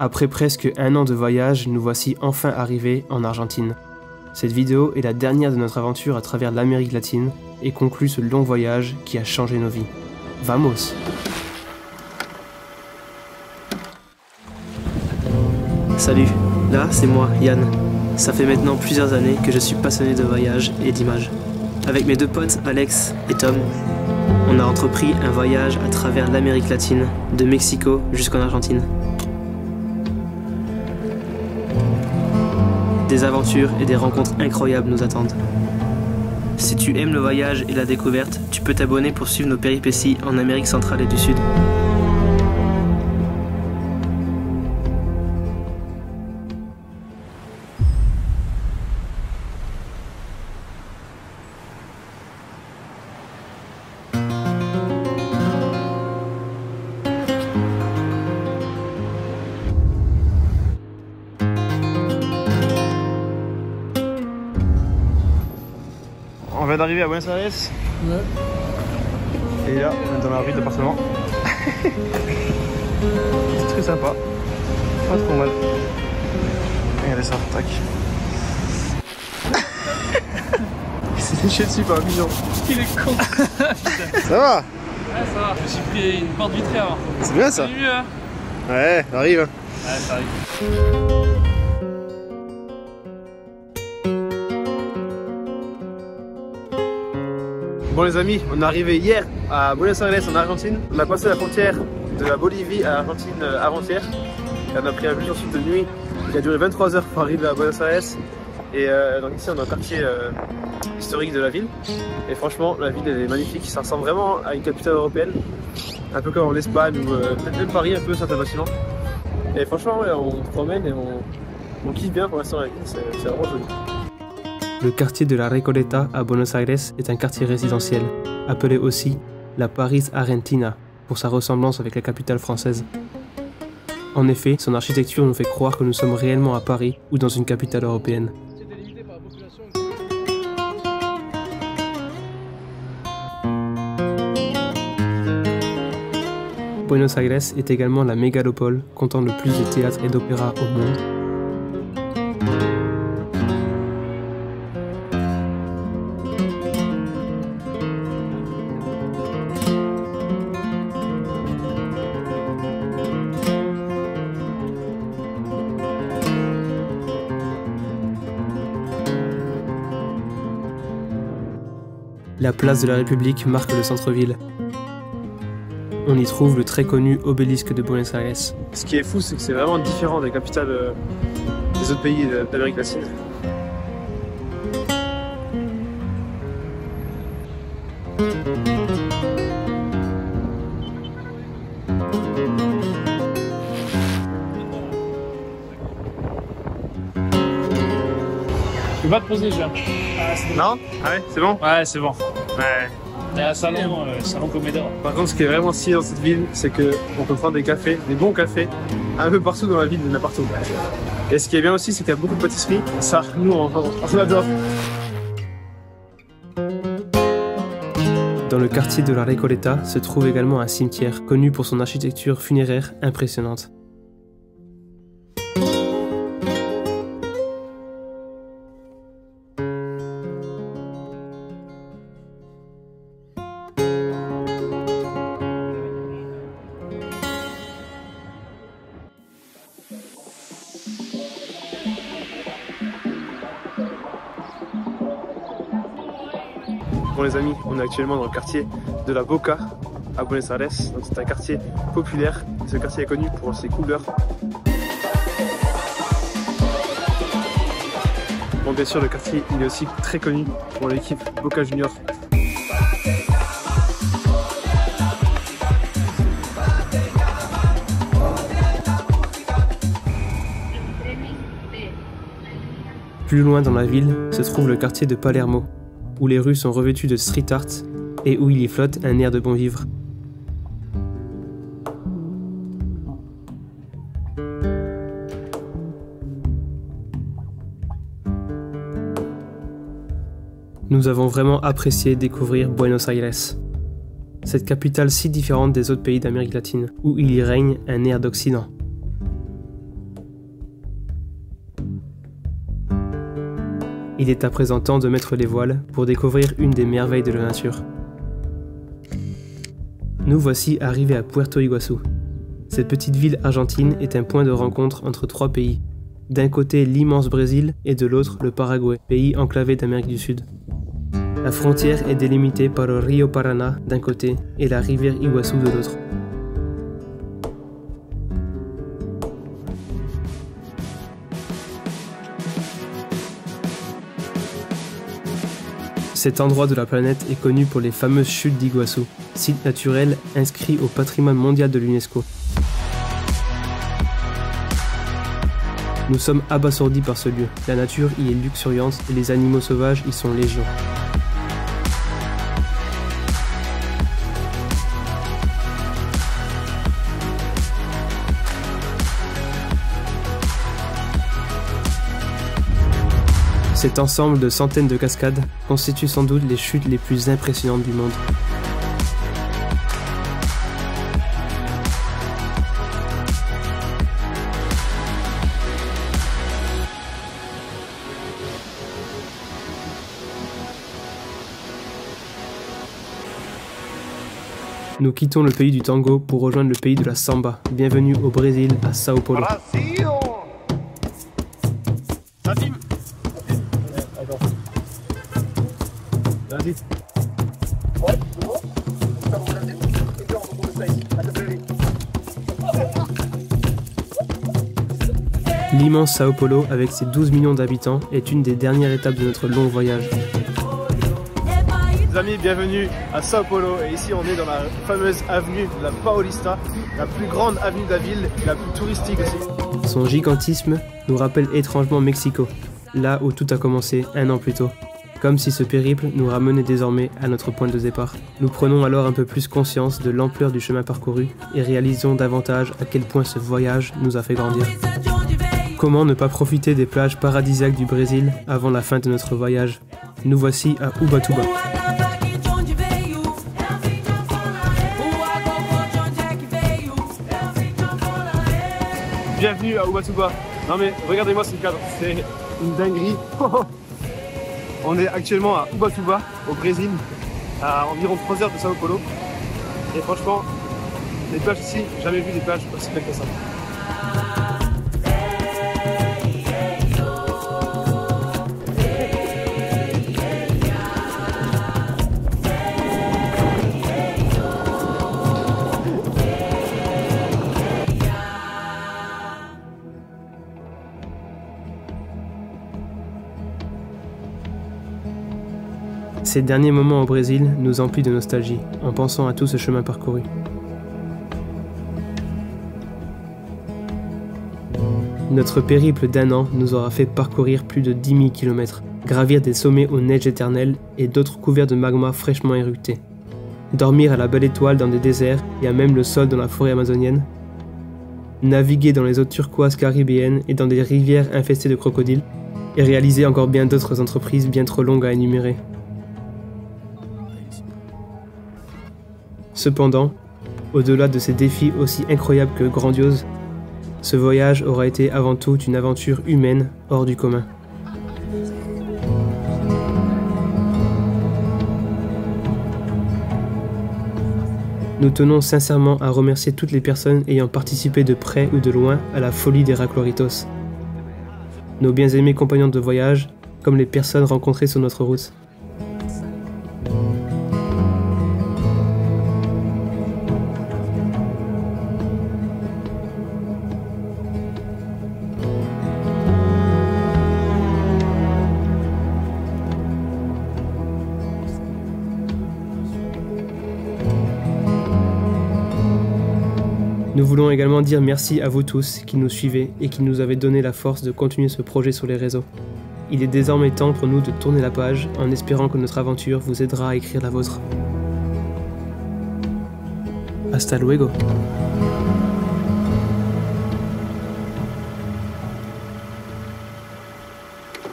Après presque un an de voyage, nous voici enfin arrivés en Argentine. Cette vidéo est la dernière de notre aventure à travers l'Amérique latine et conclut ce long voyage qui a changé nos vies. Vamos! Salut, là c'est moi, Yann. Ça fait maintenant plusieurs années que je suis passionné de voyage et d'images. Avec mes deux potes, Alex et Tom, on a entrepris un voyage à travers l'Amérique latine, de Mexico jusqu'en Argentine. Des aventures et des rencontres incroyables nous attendent. Si tu aimes le voyage et la découverte, tu peux t'abonner pour suivre nos péripéties en Amérique centrale et du Sud. On vient d'arriver à Buenos Aires. Ouais. Et là, on est dans la rue d'appartement. C'est très sympa. Pas trop mal. Regardez ça, tac. Il s'est léché dessus par un pigeon. Il est con. Ça va? Ouais, ça va. Je me suis pris une porte vitrée avant. C'est bien ça. Mieux, hein. Ouais, ça arrive. Ouais, ça arrive. Bon les amis, on est arrivé hier à Buenos Aires en Argentine. On a passé la frontière de la Bolivie à l'Argentine avant-hier. Et on a pris un bus ensuite de nuit qui a duré 23 heures pour arriver à Buenos Aires. Et donc ici on est dans le quartier historique de la ville. Et franchement la ville elle est magnifique, ça ressemble vraiment à une capitale européenne. Un peu comme en Espagne ou peut-être même Paris un peu certains bâtiments. Et franchement ouais, on se promène et on kiffe bien pour l'instant la ville, c'est vraiment joli. Le quartier de la Recoleta à Buenos Aires est un quartier résidentiel, appelé aussi la Paris Argentina, pour sa ressemblance avec la capitale française. En effet, son architecture nous fait croire que nous sommes réellement à Paris ou dans une capitale européenne. Buenos Aires est également la mégalopole comptant le plus de théâtres et d'opéras au monde. La place de la République marque le centre-ville. On y trouve le très connu obélisque de Buenos Aires. Ce qui est fou, c'est que c'est vraiment différent des capitales des autres pays d'Amérique latine. Je peux pas te poser, Jean. Non? Ah ouais, c'est bon? Ouais, c'est bon. Ouais. Il y a un salon, salon Comedor. Par contre, ce qui est vraiment stylé dans cette ville, c'est qu'on peut prendre des cafés, des bons cafés, un peu partout dans la ville, n'importe où. Et ce qui est bien aussi, c'est qu'il y a beaucoup de pâtisseries. Ça, nous, on adore. Dans le quartier de la Recoleta se trouve également un cimetière, connu pour son architecture funéraire impressionnante. Bon les amis, on est actuellement dans le quartier de la Boca à Buenos Aires. Donc c'est un quartier populaire. Ce quartier est connu pour ses couleurs. Bon bien sûr le quartier il est aussi très connu pour l'équipe Boca Juniors. Plus loin dans la ville se trouve le quartier de Palermo, où les rues sont revêtues de street art et où il y flotte un air de bon vivre. Nous avons vraiment apprécié découvrir Buenos Aires, cette capitale si différente des autres pays d'Amérique latine, où il y règne un air d'Occident. Il est à présent temps de mettre les voiles pour découvrir une des merveilles de la nature. Nous voici arrivés à Puerto Iguazú. Cette petite ville argentine est un point de rencontre entre trois pays. D'un côté l'immense Brésil et de l'autre le Paraguay, pays enclavé d'Amérique du Sud. La frontière est délimitée par le Rio Paraná d'un côté et la rivière Iguazú de l'autre. Cet endroit de la planète est connu pour les fameuses chutes d'Iguazú, site naturel inscrit au patrimoine mondial de l'UNESCO. Nous sommes abasourdis par ce lieu, la nature y est luxuriante et les animaux sauvages y sont légion. Cet ensemble de centaines de cascades constitue sans doute les chutes les plus impressionnantes du monde. Nous quittons le pays du tango pour rejoindre le pays de la samba. Bienvenue au Brésil, à Sao Paulo. L'immense Sao Paulo, avec ses 12 millions d'habitants, est une des dernières étapes de notre long voyage. Les amis, bienvenue à Sao Paulo, et ici on est dans la fameuse avenue de la Paulista, la plus grande avenue de la ville et la plus touristique aussi. Son gigantisme nous rappelle étrangement Mexico, là où tout a commencé un an plus tôt. Comme si ce périple nous ramenait désormais à notre point de départ. Nous prenons alors un peu plus conscience de l'ampleur du chemin parcouru et réalisons davantage à quel point ce voyage nous a fait grandir. Comment ne pas profiter des plages paradisiaques du Brésil avant la fin de notre voyage? Nous voici à Ubatuba. Bienvenue à Ubatuba. Non mais regardez-moi ce cadre, c'est une dinguerie. On est actuellement à Ubatuba, au Brésil, à environ 3 heures de Sao Paulo. Et franchement, les plages ici, j'ai jamais vu des plages aussi belles que ça. Ces derniers moments au Brésil nous emplissent de nostalgie, en pensant à tout ce chemin parcouru. Notre périple d'un an nous aura fait parcourir plus de 10 000 km, gravir des sommets aux neiges éternelles et d'autres couverts de magma fraîchement éructés, dormir à la belle étoile dans des déserts et à même le sol dans la forêt amazonienne, naviguer dans les eaux turquoises caribéennes et dans des rivières infestées de crocodiles, et réaliser encore bien d'autres entreprises bien trop longues à énumérer. Cependant, au-delà de ces défis aussi incroyables que grandioses, ce voyage aura été avant tout une aventure humaine hors du commun. Nous tenons sincèrement à remercier toutes les personnes ayant participé de près ou de loin à la folie des Racloritos. Nos bien-aimés compagnons de voyage, comme les personnes rencontrées sur notre route. Nous voulons également dire merci à vous tous qui nous suivez et qui nous avez donné la force de continuer ce projet sur les réseaux. Il est désormais temps pour nous de tourner la page en espérant que notre aventure vous aidera à écrire la vôtre. Hasta luego!